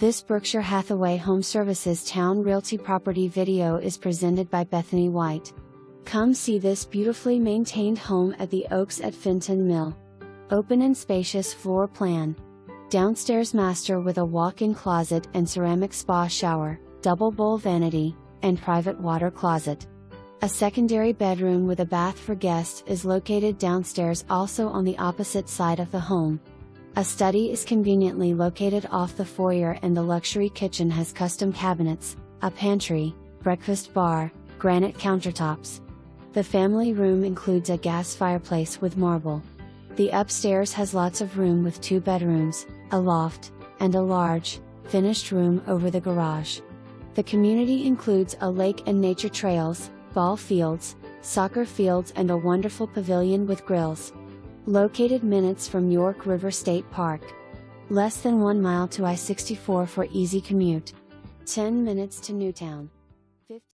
This Berkshire Hathaway HomeServices Towne Realty property video is presented by Bethany White. Come see this beautifully maintained home at the Oaks at Fenton Mill. Open and spacious floor plan. Downstairs master with a walk-in closet and ceramic spa shower, double bowl vanity, and private water closet. A secondary bedroom with a bath for guests is located downstairs, also on the opposite side of the home. A study is conveniently located off the foyer, and the luxury kitchen has custom cabinets, a pantry, breakfast bar, granite countertops. The family room includes a gas fireplace with marble. The upstairs has lots of room with 2 bedrooms, a loft, and a large, finished room over the garage. The community includes a lake and nature trails, ball fields, soccer fields, and a wonderful pavilion with grills. Located minutes from York River State Park. Less than 1 mile to I-64 for easy commute. 10 minutes to Newtown.